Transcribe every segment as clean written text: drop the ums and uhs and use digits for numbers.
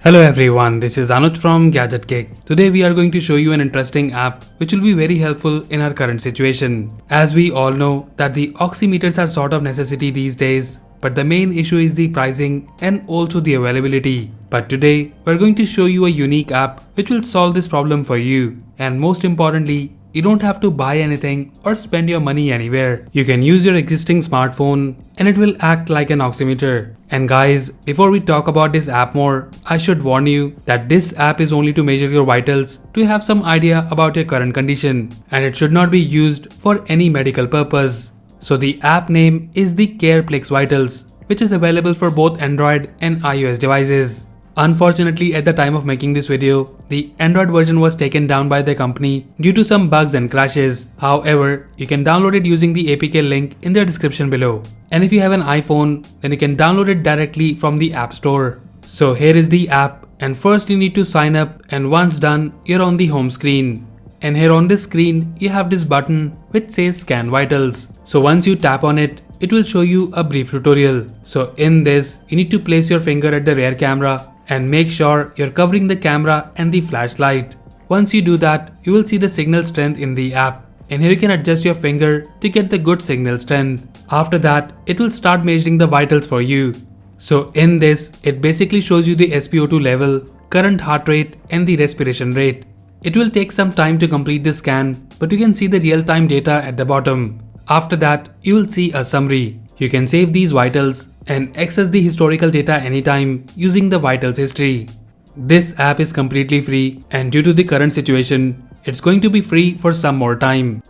Hello everyone, this is Anuj from Gadget Geek. Today we are going to show you an interesting app which will be very helpful in our current situation. As we all know that the oximeters are sort of necessity these days, but the main issue is the pricing and also the availability. But today we're going to show you a unique app which will solve this problem for you, and most importantly, you don't have to buy anything or spend your money anywhere. You can use your existing smartphone and it will act like an oximeter. And guys, before we talk about this app more, I should warn you that this app is only to measure your vitals to have some idea about your current condition, and it should not be used for any medical purpose. So the app name is the CarePlex Vitals, which is available for both Android and iOS devices. Unfortunately, at the time of making this video, the Android version was taken down by the company due to some bugs and crashes. However, you can download it using the APK link in the description below. And if you have an iPhone, then you can download it directly from the App Store. So here is the app, and first you need to sign up, and once done, you're on the home screen. And here on this screen, you have this button which says Scan Vitals. So once you tap on it, it will show you a brief tutorial. So in this, you need to place your finger at the rear camera and make sure you're covering the camera and the flashlight. Once you do that, you will see the signal strength in the app, and here you can adjust your finger to get the good signal strength. After that, it will start measuring the vitals for you. So in this, it basically shows you the SpO2 level, current heart rate and the respiration rate. It will take some time to complete the scan, but you can see the real-time data at the bottom. After that, you will see a summary. You can save these vitals and access the historical data anytime using the vitals history. This app is completely free, and due to the current situation, it's going to be free for some more time.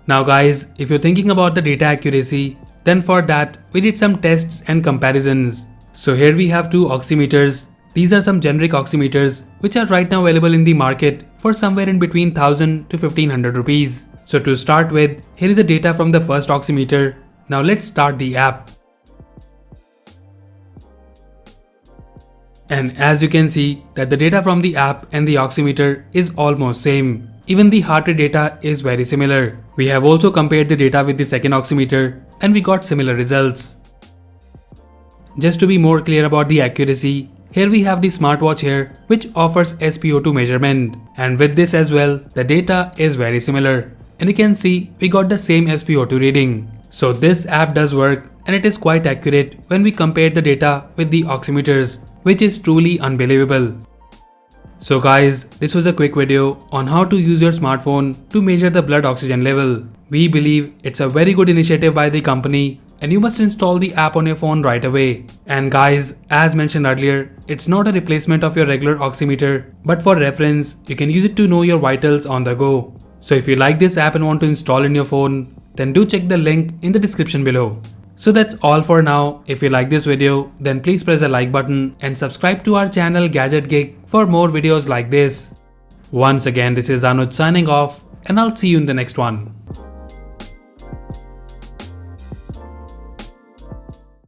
Now guys, if you're thinking about the data accuracy, then for that we did some tests and comparisons. So here we have two oximeters. These are some generic oximeters which are right now available in the market for somewhere in between 1000 to 1500 rupees. So to start with, here is the data from the first oximeter. Now let's start the app. And as you can see that the data from the app and the oximeter is almost same. Even the heart rate data is very similar. We have also compared the data with the second oximeter and we got similar results. Just to be more clear about the accuracy, here we have the smartwatch here which offers SpO2 measurement, and with this as well the data is very similar, and you can see we got the same SpO2 reading. So this app does work, and it is quite accurate when we compare the data with the oximeters, which is truly unbelievable. So guys, this was a quick video on how to use your smartphone to measure the blood oxygen level. We believe it's a very good initiative by the company, and you must install the app on your phone right away. And guys, as mentioned earlier, it's not a replacement of your regular oximeter, but for reference, you can use it to know your vitals on the go. So if you like this app and want to install in your phone, then do check the link in the description below. So that's all for now. If you like this video, then please press the like button and subscribe to our channel Gadget Geek for more videos like this. Once again, this is Anuj signing off, and I'll see you in the next one.